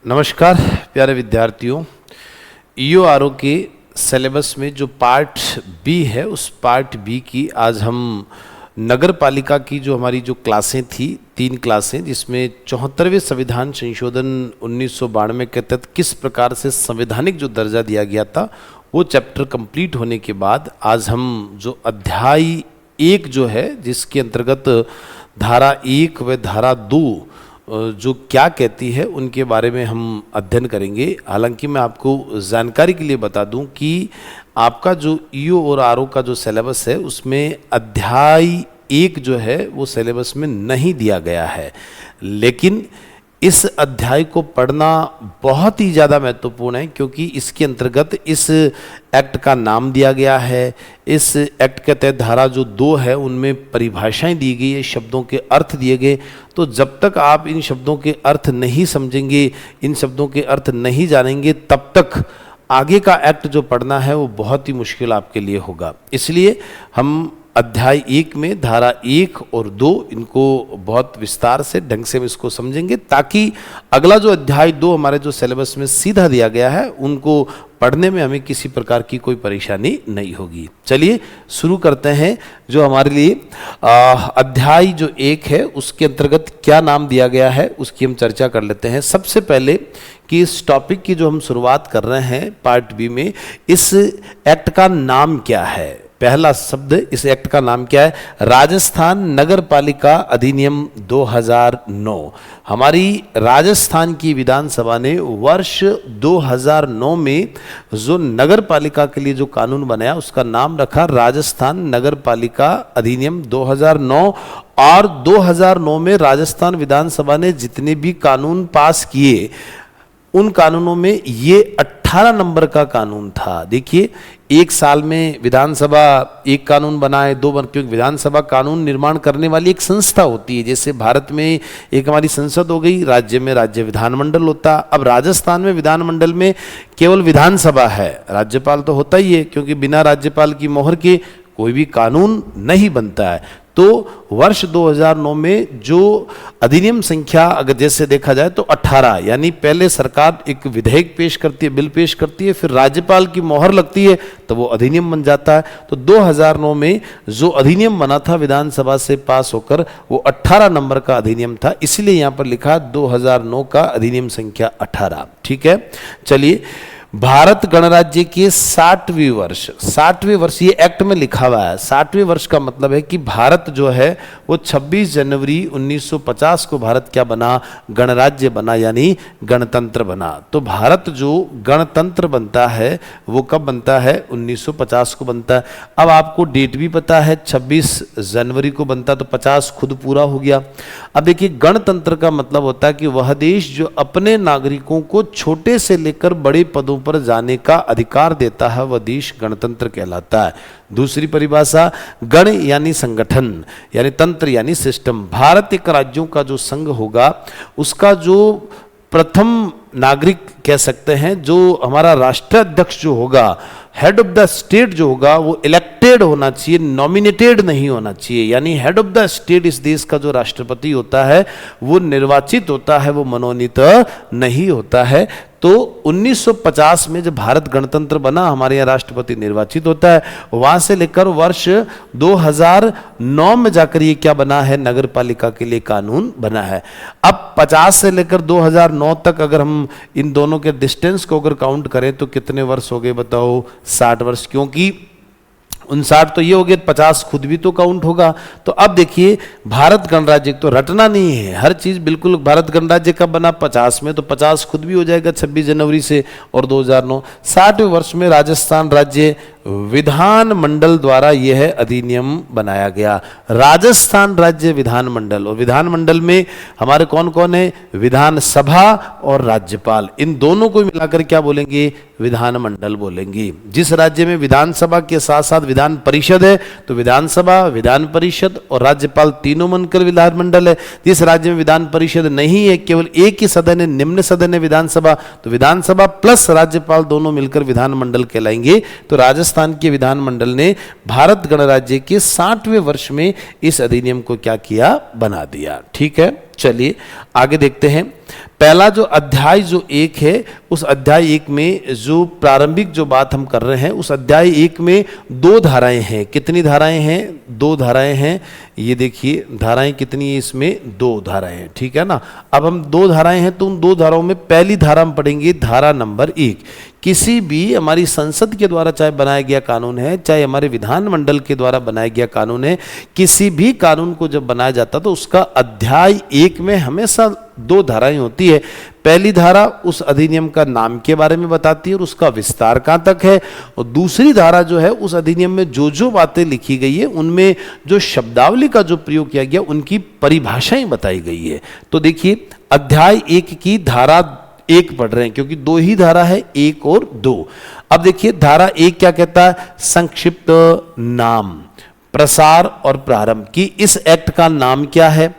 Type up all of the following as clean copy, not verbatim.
नमस्कार प्यारे विद्यार्थियों। ईओआरओ के सिलेबस में जो पार्ट बी है उस पार्ट बी की आज हम नगर पालिका की जो हमारी जो क्लासें थी 3 क्लासें, जिसमें 74वें संविधान संशोधन 1992 के तहत किस प्रकार से संवैधानिक जो दर्जा दिया गया था वो चैप्टर कंप्लीट होने के बाद आज हम जो अध्याय 1 जो है जिसके अंतर्गत धारा 1 व धारा 2 जो क्या कहती है उनके बारे में हम अध्ययन करेंगे। हालांकि मैं आपको जानकारी के लिए बता दूं कि आपका जो ईओ और आरओ का जो सिलेबस है उसमें अध्याय 1 जो है वो सिलेबस में नहीं दिया गया है, लेकिन इस अध्याय को पढ़ना बहुत ही ज़्यादा महत्वपूर्ण है क्योंकि इसके अंतर्गत इस एक्ट का नाम दिया गया है। इस एक्ट के तहत धारा जो 2 है उनमें परिभाषाएं दी गई है, शब्दों के अर्थ दिए गए। तो जब तक आप इन शब्दों के अर्थ नहीं समझेंगे, इन शब्दों के अर्थ नहीं जानेंगे, तब तक आगे का एक्ट जो पढ़ना है वो बहुत ही मुश्किल आपके लिए होगा। इसलिए हम अध्याय 1 में धारा 1 और 2 इनको बहुत विस्तार से ढंग से इसको समझेंगे ताकि अगला जो अध्याय 2 हमारे जो सिलेबस में सीधा दिया गया है उनको पढ़ने में हमें किसी प्रकार की कोई परेशानी नहीं होगी। चलिए शुरू करते हैं। जो हमारे लिए अध्याय जो 1 है उसके अंतर्गत क्या नाम दिया गया है उसकी हम चर्चा कर लेते हैं। सबसे पहले कि इस टॉपिक की जो हम शुरुआत कर रहे हैं पार्ट बी में, इस एक्ट का नाम क्या है। पहला शब्द इस एक्ट का नाम क्या है? राजस्थान नगर पालिका अधिनियम 2009। हमारी राजस्थान की विधानसभा ने वर्ष 2009 में जो नगर पालिका के लिए जो कानून बनाया उसका नाम रखा राजस्थान नगर पालिका अधिनियम 2009। और 2009 में राजस्थान विधानसभा ने जितने भी कानून पास किए उन कानूनों में ये 18 नंबर का कानून था। देखिए, एक साल में विधानसभा एक कानून बनाए, 2 क्योंकि विधानसभा कानून निर्माण करने वाली एक संस्था होती है। जैसे भारत में एक हमारी संसद हो गई, राज्य में राज्य विधानमंडल होता। अब राजस्थान में विधानमंडल में केवल विधानसभा है, राज्यपाल तो होता ही है क्योंकि बिना राज्यपाल की मोहर के कोई भी कानून नहीं बनता है। तो वर्ष 2009 में जो अधिनियम संख्या अगर जैसे देखा जाए तो 18, यानी पहले सरकार एक विधेयक पेश करती है, बिल पेश करती है, फिर राज्यपाल की मोहर लगती है तो वो अधिनियम बन जाता है। तो 2009 में जो अधिनियम बना था विधानसभा से पास होकर वो 18 नंबर का अधिनियम था, इसलिए यहाँ पर लिखा 2009 का अधिनियम संख्या 18। ठीक है, चलिए। भारत गणराज्य के 60वें वर्ष ये एक्ट में लिखा हुआ है। 60वें वर्ष का मतलब है कि भारत जो है वो 26 जनवरी 1950 को भारत क्या बना? गणराज्य बना, यानी गणतंत्र बना। तो भारत जो गणतंत्र बनता है वो कब बनता है? 1950 को बनता है। अब आपको डेट भी पता है, 26 जनवरी को बनता, तो 50 खुद पूरा हो गया। अब देखिए, गणतंत्र का मतलब होता है कि वह देश जो अपने नागरिकों को छोटे से लेकर बड़े पदों पर जाने का अधिकार देता है वह देश गणतंत्र कहलाता है। दूसरी परिभाषा, गण यानी संगठन, यानी तंत्र यानी सिस्टम। भारत एक राज्यों का जो संघ होगा उसका जो प्रथम नागरिक कह सकते हैं, जो हमारा राष्ट्राध्यक्ष जो होगा, हेड ऑफ द स्टेट जो होगा वो इलेक्टेड होना चाहिए, नॉमिनेटेड नहीं होना चाहिए। यानी हेड ऑफ द स्टेट इस देश का जो राष्ट्रपति होता है वो निर्वाचित होता है, वो मनोनीत नहीं होता है। तो 1950 में जब भारत गणतंत्र बना, हमारे यहाँ राष्ट्रपति निर्वाचित होता है। वहां से लेकर वर्ष 2009 में जाकर ये क्या बना है? नगर पालिका के लिए कानून बना है। अब 50 से लेकर 2009 तक अगर हम इन दोनों के डिस्टेंस को अगर काउंट करें तो कितने वर्ष हो गए बताओ? 60 वर्ष। क्योंकि 59 तो ये हो गया, 50 खुद भी तो काउंट होगा। तो अब देखिए, भारत गणराज्य तो रटना नहीं है, हर चीज बिल्कुल। भारत गणराज्य कब बना? 50 में, तो 50 खुद भी हो जाएगा 26 जनवरी से। और 2009 60वें वर्ष में राजस्थान राज्य विधानमंडल द्वारा यह अधिनियम बनाया गया। राजस्थान राज्य विधानमंडल, और विधानमंडल में हमारे कौन कौन है? विधानसभा और राज्यपाल, इन दोनों को मिलाकर क्या बोलेंगे? विधानमंडल बोलेंगे। जिस राज्य में विधानसभा के साथ साथ विधान परिषद है तो विधानसभा, विधान परिषद और राज्यपाल तीनों मिलकर विधानमंडल है। जिस राज्य में विधान परिषद नहीं है, केवल एक ही सदन है, निम्न सदन है विधानसभा, तो विधानसभा प्लस राज्यपाल दोनों मिलकर विधानमंडल कहलाएंगे। तो राजस्थान के विधानमंडल ने भारत गणराज्य के 60वें वर्ष में इस अधिनियम को क्या किया? बना दिया। ठीक है, चलिए आगे देखते हैं। पहला जो अध्याय जो 1 है, उस अध्याय 1 में जो प्रारंभिक जो बात हम कर रहे हैं, उस अध्याय 1 में 2 धाराएं हैं। कितनी धाराएं हैं? 2 धाराएं हैं। ये देखिए धाराएं कितनी है इसमें? 2 धाराएं हैं, ठीक है ना। अब हम 2 धाराएं हैं तो उन 2 धाराओं में पहली धारा हम पढ़ेंगे धारा नंबर 1। किसी भी हमारी संसद के द्वारा चाहे बनाया गया कानून है, चाहे हमारे विधानमंडल के द्वारा बनाया गया कानून है, किसी भी कानून को जब बनाया जाता तो उसका अध्याय 1 में हमेशा 2 धाराएं होती है। पहली धारा उस अधिनियम का नाम के बारे में बताती है और उसका विस्तार कहाँ तक है, और दूसरी धारा जो है उस अधिनियम में जो जो बातें लिखी गई है उनमें जो शब्दावली का जो प्रयोग किया गया उनकी परिभाषाएं बताई गई है। तो देखिए अध्याय 1 की धारा 1 पढ़ रहे हैं क्योंकि 2 ही धारा है, 1 और 2। अब देखिए धारा 1 क्या कहता है? संक्षिप्त नाम, प्रसार और प्रारंभ की इस एक्ट का नाम क्या है,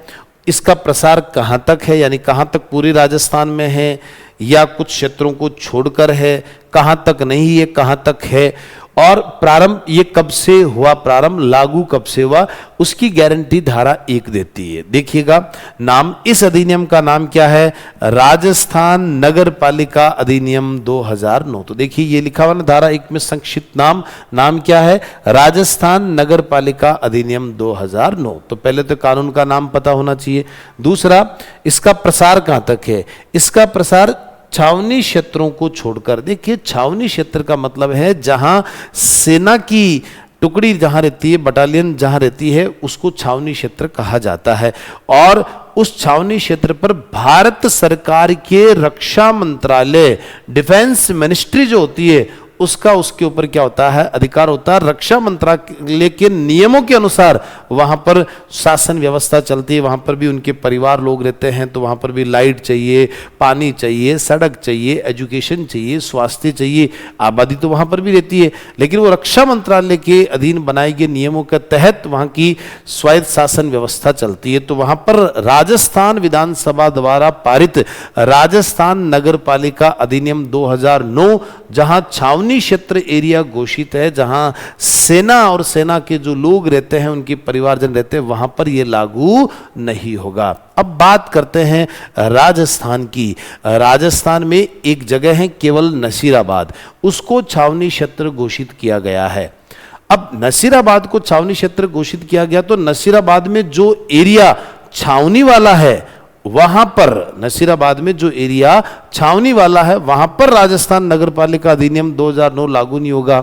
इसका प्रसार कहां तक है, यानी कहां तक पूरे राजस्थान में है या कुछ क्षेत्रों को छोड़कर है, कहां तक नहीं है, कहां तक है, और प्रारंभ ये कब से हुआ, प्रारंभ लागू कब से हुआ, उसकी गारंटी धारा 1 देती है। देखिएगा नाम, इस अधिनियम का नाम क्या है? राजस्थान नगर पालिका अधिनियम 2009। तो देखिए ये लिखा हुआ ना धारा 1 में संक्षिप्त नाम, नाम क्या है? राजस्थान नगर पालिका अधिनियम 2009। तो पहले तो कानून का नाम पता होना चाहिए। दूसरा, इसका प्रसार कहां तक है? इसका प्रसार छावनी क्षेत्रों को छोड़कर। देखिए छावनी क्षेत्र का मतलब है जहां सेना की टुकड़ी जहां रहती है, बटालियन जहां रहती है, उसको छावनी क्षेत्र कहा जाता है। और उस छावनी क्षेत्र पर भारत सरकार के रक्षा मंत्रालय, डिफेंस मिनिस्ट्री जो होती है उसका उसके ऊपर क्या होता है? अधिकार होता है। रक्षा मंत्रालय के नियमों के अनुसार वहां पर शासन व्यवस्था चलती है, वहां पर भी उनके परिवार लोग रहते हैं, तो वहां पर भी लाइट चाहिए, पानी चाहिए, सड़क चाहिए, एजुकेशन चाहिए, स्वास्थ्य चाहिए, आबादी तो वहां पर भी रहती है। लेकिन वो रक्षा मंत्रालय के अधीन बनाए गए नियमों के तहत वहां की स्वायत्त शासन व्यवस्था चलती है। तो वहां पर राजस्थान विधानसभा द्वारा पारित राजस्थान नगर पालिका अधिनियम 2009, जहां छावनी क्षेत्र एरिया घोषित है, जहां सेना और सेना के जो लोग रहते हैं, उनके परिवारजन रहते हैं, वहां पर यह लागू नहीं होगा। अब बात करते हैं राजस्थान की। राजस्थान में एक जगह है केवल नसीराबाद, उसको छावनी क्षेत्र घोषित किया गया है। अब नसीराबाद को छावनी क्षेत्र घोषित किया गया तो नसीराबाद में जो एरिया छावनी वाला है, वहां पर नसीराबाद में जो एरिया छावनी वाला है वहां पर राजस्थान नगर पालिका अधिनियम 2009 लागू नहीं होगा।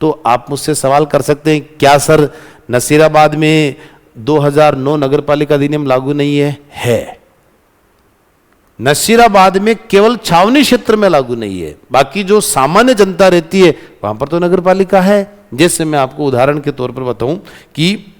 तो आप मुझसे सवाल कर सकते हैं, क्या सर नसीराबाद में 2009 नगर पालिका अधिनियम लागू नहीं है? है। नसीराबाद में केवल छावनी क्षेत्र में लागू नहीं है, बाकी जो सामान्य जनता रहती है वहां पर तो नगर पालिका है। जैसे मैं आपको उदाहरण के तौर पर बताऊं कि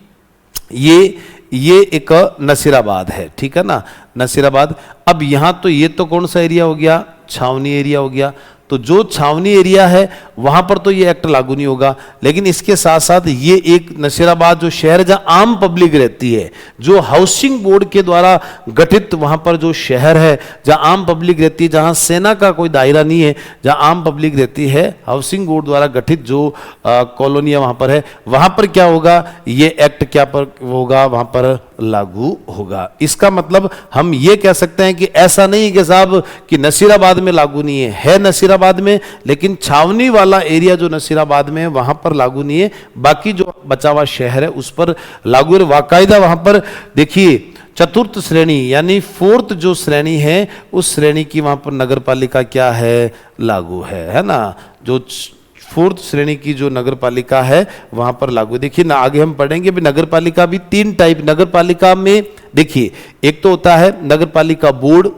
ये एक नसीराबाद है, ठीक है ना, नसीराबाद। अब यहां तो ये तो कौन सा एरिया हो गया? छावनी एरिया हो गया। तो जो छावनी एरिया है वहां पर तो ये एक्ट लागू नहीं होगा। लेकिन इसके साथ साथ ये एक नसीराबाद जो शहर जहां आम पब्लिक रहती है, जो हाउसिंग बोर्ड के द्वारा गठित वहां पर जो शहर है जहां आम पब्लिक रहती है, जहां सेना का कोई दायरा नहीं है, जहां आम पब्लिक रहती है, हाउसिंग बोर्ड द्वारा गठित जो कॉलोनियां वहां पर है, वहां पर क्या होगा? ये एक्ट क्या पर होगा? वहां पर लागू होगा। इसका मतलब हम ये कह सकते हैं कि ऐसा नहीं कि साहब कि नसीराबाद में लागू नहीं है नसीराबाद में, लेकिन छावनी वाला एरिया जो नसीराबाद में है वहां पर लागू नहीं है, बाकी जो बचा हुआ शहर है उस पर लागू है। वाकायदा वहां पर देखिए चतुर्थ श्रेणी यानी 4th जो श्रेणी है उस श्रेणी की वहां पर नगर पालिका क्या है? लागू है ना। जो 4th श्रेणी की जो नगर पालिका है वहां पर लागू। देखिए ना आगे हम पढ़ेंगे भी नगर पालिका भी 3 टाइप नगर पालिका में। देखिए एक तो होता है नगर पालिका बोर्ड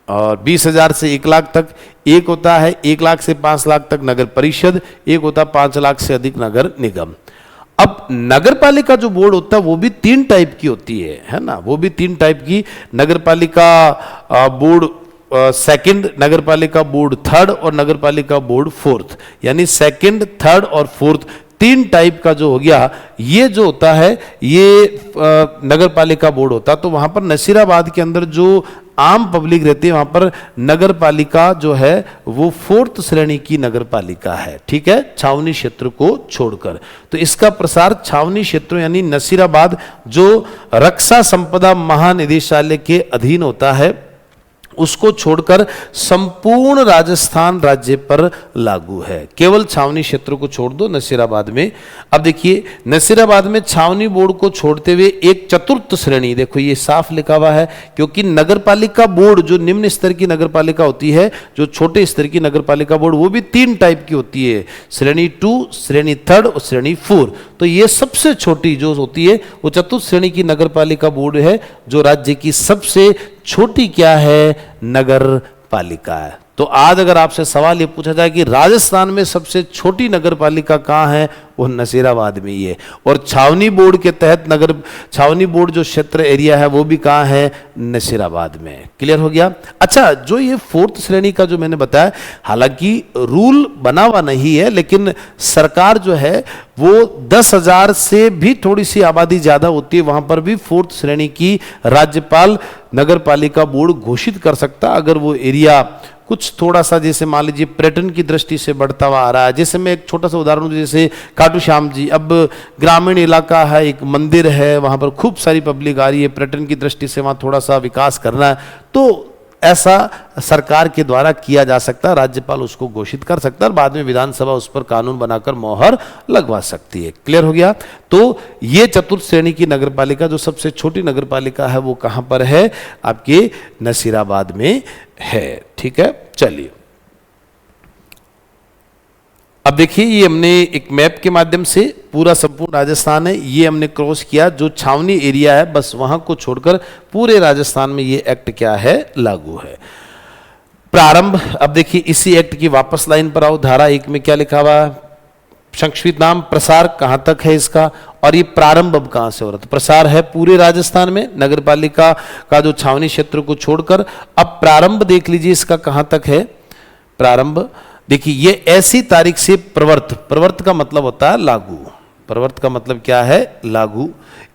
और 20,000 से 1 लाख तक, एक होता है 1 लाख से 5 लाख तक नगर परिषद, एक होता है 5 लाख से अधिक नगर निगम। अब नगर पालिका जो बोर्ड होता है वो भी 3 टाइप की होती है ना, वो भी 3 टाइप की नगर पालिका बोर्ड सेकंड, नगर पालिका बोर्ड 3rd और नगर पालिका बोर्ड 4th, यानी 2nd, 3rd और 4th 3 टाइप का जो हो गया। ये जो होता है ये नगर पालिका बोर्ड होता है। तो वहां पर नसीराबाद के अंदर जो आम पब्लिक रहती है वहां पर नगर पालिका जो है वो 4th श्रेणी की नगर पालिका है, ठीक है, छावनी क्षेत्र को छोड़कर। तो इसका प्रसार छावनी क्षेत्र यानी नसीराबाद जो रक्षा संपदा महानिदेशालय के अधीन होता है उसको छोड़कर संपूर्ण राजस्थान राज्य पर लागू है। केवल छावनी क्षेत्र को छोड़ दो नसीराबाद में। अब देखिए नसीराबाद में छावनी बोर्ड को छोड़ते हुए एक 4th श्रेणी, देखो ये साफ लिखा हुआ है, क्योंकि नगरपालिका बोर्ड जो निम्न स्तर की नगरपालिका होती है, जो छोटे स्तर की नगरपालिका बोर्ड वो भी 3 टाइप की होती है, श्रेणी 2, श्रेणी 3 और श्रेणी 4। तो ये सबसे छोटी जो होती है वो 4th श्रेणी की नगरपालिका बोर्ड है, जो राज्य की सबसे छोटी क्या है, नगर पालिका है। तो आज अगर आपसे सवाल ये पूछा जाए कि राजस्थान में सबसे छोटी नगर पालिका कहाँ है, वो नसीराबाद में ही है। और छावनी बोर्ड के तहत नगर छावनी बोर्ड जो क्षेत्र एरिया है वो भी कहाँ है, नसीराबाद में। क्लियर हो गया। अच्छा, जो ये 4th श्रेणी का जो मैंने बताया, हालांकि रूल बना हुआ नहीं है, लेकिन सरकार जो है वो 10,000 से भी थोड़ी सी आबादी ज्यादा होती है, वहां पर भी 4th श्रेणी की राज्यपाल नगर पालिका बोर्ड घोषित कर सकता, अगर वो एरिया कुछ थोड़ा सा, जैसे मान लीजिए पर्यटन की दृष्टि से बढ़ता हुआ आ रहा है। जैसे मैं एक छोटा सा उदाहरण दूं, जैसे खाटू श्याम जी, अब ग्रामीण इलाका है, एक मंदिर है, वहां पर खूब सारी पब्लिक आ रही है, पर्यटन की दृष्टि से वहां थोड़ा सा विकास करना है, तो ऐसा सरकार के द्वारा किया जा सकता है, राज्यपाल उसको घोषित कर सकता है और बाद में विधानसभा उस पर कानून बनाकर मोहर लगवा सकती है। क्लियर हो गया। तो ये 4th श्रेणी की नगरपालिका जो सबसे छोटी नगरपालिका है वो कहां पर है, आपके नसीराबाद में है। ठीक है, चलिए अब देखिए, ये हमने एक मैप के माध्यम से पूरा संपूर्ण राजस्थान है ये हमने क्रॉस किया, जो छावनी एरिया है बस वहां को छोड़कर पूरे राजस्थान में ये एक्ट क्या है, लागू है। प्रारंभ, अब देखिए इसी एक्ट की वापस लाइन पर आओ, धारा 1 में क्या लिखा हुआ है, संक्षिप्त नाम प्रसार कहां तक है इसका, और ये प्रारंभ अब कहां से हो रहा है, तो प्रसार है पूरे राजस्थान में नगरपालिका का जो छावनी क्षेत्र को छोड़कर। अब प्रारंभ देख लीजिए इसका कहां तक है, प्रारंभ देखिए ये ऐसी तारीख से प्रवर्त का मतलब होता है लागू, प्रवर्त का मतलब क्या है, लागू,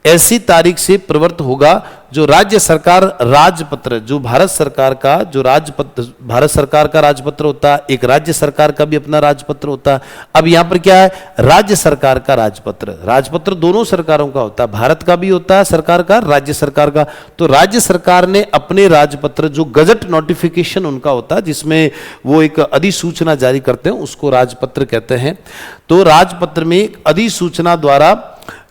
ऐसी तारीख से प्रवर्त होगा जो राज्य सरकार राजपत्र, जो भारत सरकार का जो राजपत्र, भारत सरकार का राजपत्र होता है, एक राज्य सरकार का भी अपना राजपत्र होता है। अब यहां पर क्या है, राज्य सरकार का राजपत्र, राजपत्र दोनों सरकारों का होता है, भारत का भी होता है सरकार का, राज्य सरकार का। तो राज्य सरकार ने अपने राजपत्र जो गजट नोटिफिकेशन उनका होता है, जिसमें वो एक अधिसूचना जारी करते हैं, उसको राजपत्र कहते हैं। तो राजपत्र में एक अधिसूचना द्वारा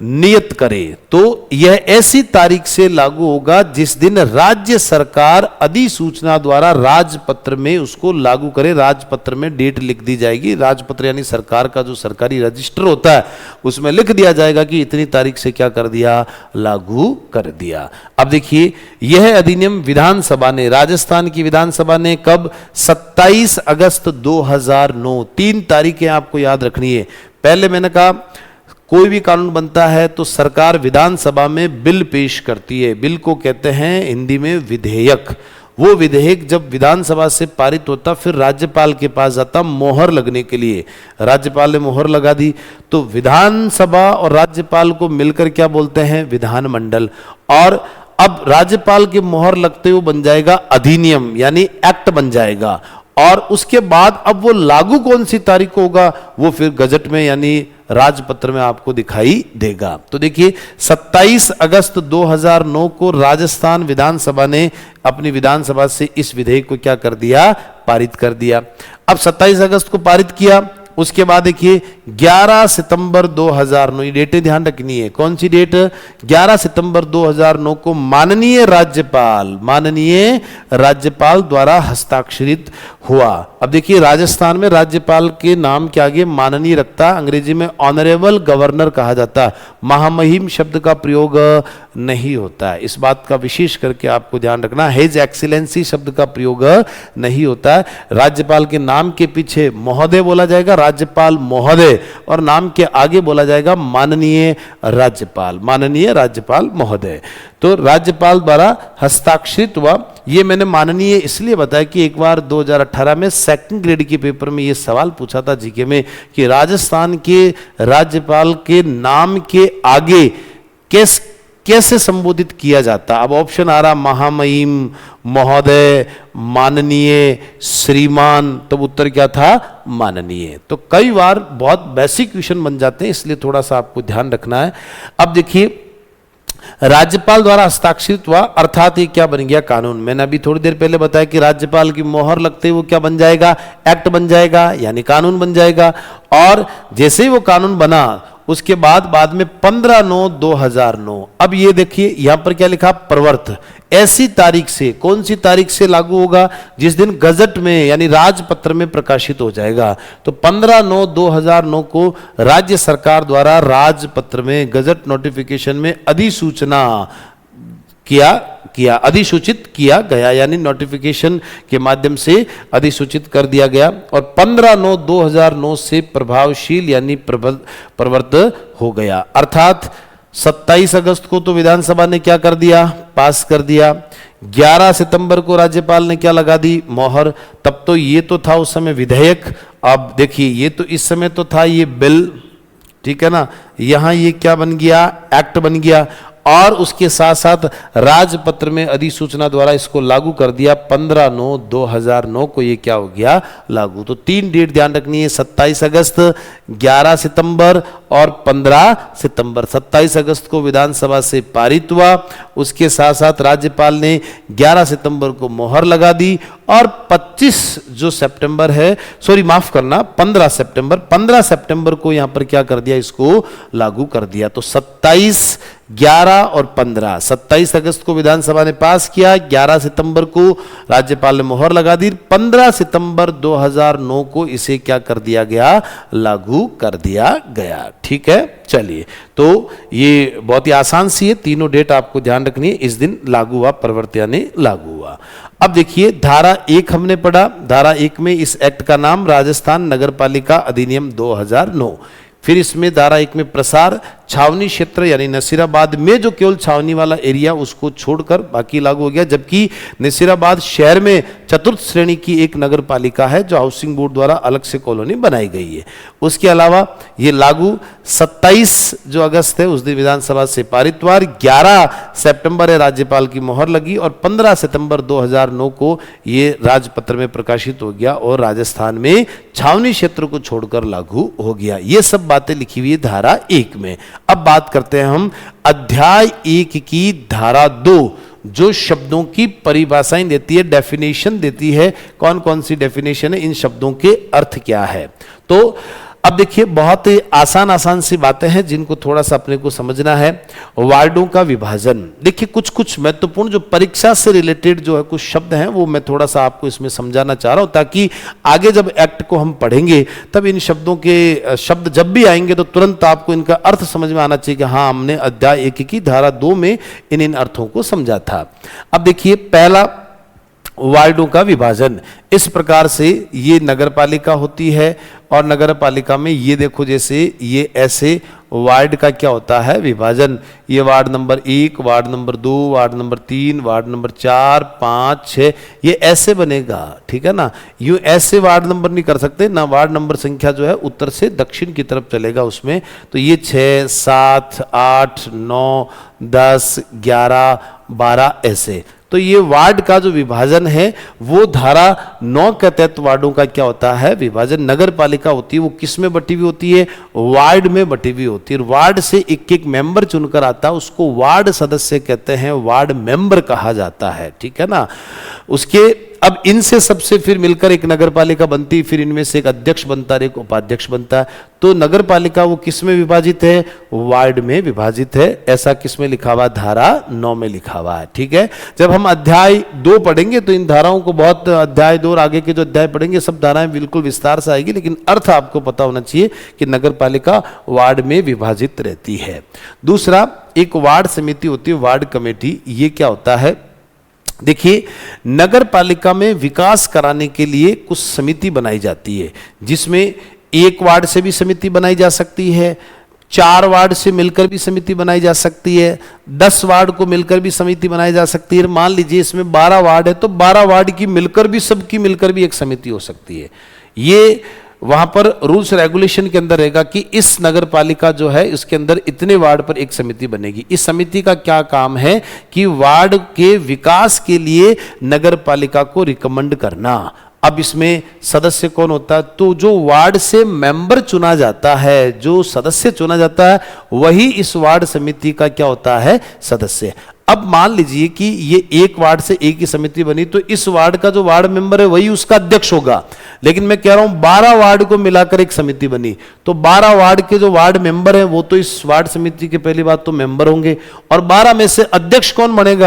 नियत करे, तो यह ऐसी तारीख से लागू होगा जिस दिन राज्य सरकार अधिसूचना द्वारा राजपत्र में उसको लागू करे। राजपत्र में डेट लिख दी जाएगी, राजपत्र यानी सरकार का जो सरकारी रजिस्टर होता है उसमें लिख दिया जाएगा कि इतनी तारीख से क्या कर दिया, लागू कर दिया। अब देखिए यह अधिनियम विधानसभा ने, राजस्थान की विधानसभा ने कब, 27 अगस्त 2009, 3 तारीखें आपको याद रखनी है। पहले मैंने कहा कोई भी कानून बनता है तो सरकार विधानसभा में बिल पेश करती है, बिल को कहते हैं हिंदी में विधेयक। वो विधेयक जब विधानसभा से पारित होता फिर राज्यपाल के पास जाता मोहर लगने के लिए, राज्यपाल ने मोहर लगा दी तो विधानसभा और राज्यपाल को मिलकर क्या बोलते हैं, विधानमंडल। और अब राज्यपाल के मोहर लगते हुए बन जाएगा अधिनियम यानी एक्ट बन जाएगा, और उसके बाद अब वो लागू कौन सी तारीख को होगा वो फिर गजट में यानी राजपत्र में आपको दिखाई देगा। तो देखिए 27 अगस्त 2009 को राजस्थान विधानसभा ने अपनी विधानसभा से इस विधेयक को क्या कर दिया, पारित कर दिया। अब 27 अगस्त को पारित किया, उसके बाद देखिए 11 सितंबर 2009, ये डेटें ध्यान रखनी है, कौन सी डेट, 11 सितंबर 2009 को माननीय राज्यपाल द्वारा हस्ताक्षरित हुआ। अब देखिए राजस्थान में राज्यपाल के नाम के आगे माननीय रखता, अंग्रेजी में ऑनरेबल गवर्नर कहा जाता, महामहिम शब्द का प्रयोग नहीं होता है, इस बात का विशेष करके आपको ध्यान रखना, हिज एक्सीलेंसी शब्द का प्रयोग नहीं होता है। राज्यपाल के नाम के पीछे महोदय बोला जाएगा, राज्यपाल महोदय, और नाम के आगे बोला जाएगा माननीय राज्यपाल महोदय। तो राज्यपाल द्वारा हस्ताक्षरित हुआ। ये मैंने माननीय इसलिए बताया कि एक बार 2018 में 2nd ग्रेड के पेपर में ये सवाल पूछा था जीके में कि राजस्थान के राज्यपाल के नाम के आगे कैसे संबोधित किया जाता। अब ऑप्शन आ रहा महामहिम, महोदय, माननीय, श्रीमान, तो उत्तर क्या था माननीय। तो कई बार बहुत बेसिक क्वेश्चन बन जाते हैं, इसलिए थोड़ा सा आपको ध्यान रखना है। अब देखिए, राज्यपाल द्वारा हस्ताक्षरित हुआ, अर्थात ये क्या बन गया कानून। मैंने अभी थोड़ी देर पहले बताया कि राज्यपाल की मोहर लगते ही वो क्या बन जाएगा, एक्ट बन जाएगा, यानी कानून बन जाएगा। और जैसे ही वो कानून बना उसके बाद में 15/9/2009, अब ये देखिए यहां पर क्या लिखा, प्रवर्त, ऐसी तारीख से, कौन सी तारीख से लागू होगा, जिस दिन गजट में यानी राजपत्र में प्रकाशित हो जाएगा। तो 15/9/2009 को राज्य सरकार द्वारा राजपत्र में गजट नोटिफिकेशन में अधिसूचना अधिसूचित किया गया, यानी नोटिफिकेशन के माध्यम से अधिसूचित कर दिया गया। और 15/9/2009 से प्रभावशील यानी प्रवर्त हो गया। अर्थात 27 अगस्त को तो विधानसभा ने क्या कर दिया, पास कर दिया। 11 सितंबर को राज्यपाल ने क्या लगा दी, मोहर। तब तो ये तो था उस समय विधेयक, अब देखिए ये तो इस समय तो था ये बिल, ठीक है ना, यहां ये क्या बन गया, एक्ट बन गया। और उसके साथ साथ राजपत्र में अधिसूचना द्वारा इसको लागू कर दिया। 15/9/2009 को ये क्या हो गया, लागू। तो 3 डेट ध्यान रखनी है, 27 अगस्त, 11 सितंबर और 15 सितंबर। 27 अगस्त को विधानसभा से पारित हुआ, उसके साथ साथ राज्यपाल ने 11 सितंबर को मोहर लगा दी। और 25 जो सितंबर है, सॉरी माफ करना, 15 सितंबर को यहां पर क्या कर दिया, इसको लागू कर दिया। तो 27, 11 और 15, 27 अगस्त को विधानसभा ने पास किया, 11 सितंबर को राज्यपाल ने मोहर लगा दी, 15 सितंबर 2009 को इसे क्या कर दिया गया, लागू कर दिया गया। ठीक है, चलिए, तो ये बहुत ही आसान सी है, तीनों डेट आपको ध्यान रखनी है। इस दिन लागू हुआ, प्रवर्त यानी लागू हुआ। अब देखिए धारा 1 हमने पढ़ा, धारा 1 में इस एक्ट का नाम राजस्थान नगरपालिका अधिनियम 2009। फिर इसमें धारा 1 में प्रसार, छावनी क्षेत्र यानी नसीराबाद में जो केवल छावनी वाला एरिया उसको छोड़कर बाकी लागू हो गया। जबकि नसीराबाद शहर में चतुर्थ श्रेणी की एक नगर पालिका है जो हाउसिंग बोर्ड द्वारा अलग से कॉलोनी बनाई गई है। उसके अलावा ये लागू 27 जो अगस्त है उस दिन विधानसभा से पारित हुआ, 11 सितंबर है राज्यपाल की मोहर लगी और 15 सितंबर 2009 को ये राजपत्र में प्रकाशित हो गया और राजस्थान में छावनी क्षेत्र को छोड़कर लागू हो गया। ये सब बातें लिखी हुई है धारा 1 में। अब बात करते हैं हम अध्याय 1 की धारा 2 जो शब्दों की परिभाषाएं देती है, डेफिनेशन देती है। कौन कौन सी डेफिनेशन है, इन शब्दों के अर्थ क्या है। तो अब देखिए बहुत आसान सी बातें हैं जिनको थोड़ा सा अपने को समझना है। वार्डों का विभाजन, देखिए कुछ महत्वपूर्ण जो परीक्षा से रिलेटेड जो है कुछ शब्द हैं वो मैं थोड़ा सा आपको इसमें समझाना चाह रहा हूं ताकि आगे जब एक्ट को हम पढ़ेंगे तब इन शब्दों के शब्द जब भी आएंगे तो तुरंत आपको इनका अर्थ समझ में आना चाहिए कि हाँ हमने अध्याय 1 की धारा 2 में इन अर्थों को समझा था। अब देखिए पहला, वार्डों का विभाजन। इस प्रकार से ये नगरपालिका होती है और नगरपालिका में ये देखो जैसे ये ऐसे वार्ड का क्या होता है, विभाजन। ये ward number 1, ward number 2, ward number 3, ward number 4, 5, 6, ये ऐसे बनेगा, ठीक है ना। यूं ऐसे वार्ड नंबर नहीं कर सकते ना, वार्ड नंबर संख्या जो है उत्तर से दक्षिण की तरफ चलेगा उसमें। तो ये 6, 7, 8, 9, 10, 11, 12 ऐसे। तो ये वार्ड का जो विभाजन है वो धारा 9 के तहत वार्डों का क्या होता है, विभाजन। नगर पालिका होती है वो किस में बटी हुई होती है, वार्ड में बटी हुई होती है। वार्ड से एक एक मेंबर चुनकर आता है, उसको वार्ड सदस्य कहते हैं, वार्ड मेंबर कहा जाता है, ठीक है ना। उसके अब इनसे सबसे फिर मिलकर एक नगर पालिका बनती, फिर इनमें से एक अध्यक्ष बनता है, एक उपाध्यक्ष बनता है। तो नगर पालिका वो किस में विभाजित है, वार्ड में विभाजित है। ऐसा किस में लिखा हुआ, धारा 9 में लिखा हुआ है, ठीक है। जब हम अध्याय 2 पढ़ेंगे तो इन धाराओं को बहुत, अध्याय 2 और आगे के जो अध्याय पढ़ेंगे सब धाराएं बिल्कुल विस्तार से आएगी, लेकिन अर्थ आपको पता होना चाहिए कि नगर पालिका वार्ड में विभाजित रहती है। दूसरा, एक वार्ड समिति होती है, वार्ड कमेटी। ये क्या होता है, देखिए नगर पालिका में विकास कराने के लिए कुछ समिति बनाई जाती है जिसमें एक वार्ड से भी समिति बनाई जा सकती है, 4 वार्ड से मिलकर भी समिति बनाई जा सकती है, 10 वार्ड को मिलकर भी समिति बनाई जा सकती है। मान लीजिए इसमें 12 वार्ड है तो 12 वार्ड की मिलकर भी, सबकी मिलकर भी एक समिति हो सकती है। ये वहां पर रूल्स रेगुलेशन के अंदर रहेगा कि इस नगर पालिका जो है इसके अंदर इतने वार्ड पर एक समिति बनेगी। इस समिति का क्या काम है कि वार्ड के विकास के लिए नगर पालिका को रिकमेंड करना। अब इसमें सदस्य कौन होता है? तो जो वार्ड से मेंबर चुना जाता है, जो सदस्य चुना जाता है, वही इस वार्ड समिति का क्या होता है? सदस्य। अब मान लीजिए कि ये एक वार्ड से एक ही समिति बनी, तो इस वार्ड का जो वार्ड मेंबर है वही उसका अध्यक्ष होगा। लेकिन मैं कह रहा हूं 12 वार्ड को मिलाकर एक समिति बनी, तो 12 वार्ड के जो वार्ड मेंबर हैं वो तो इस वार्ड समिति के पहली बात तो मेंबर होंगे, और 12 में से अध्यक्ष कौन बनेगा?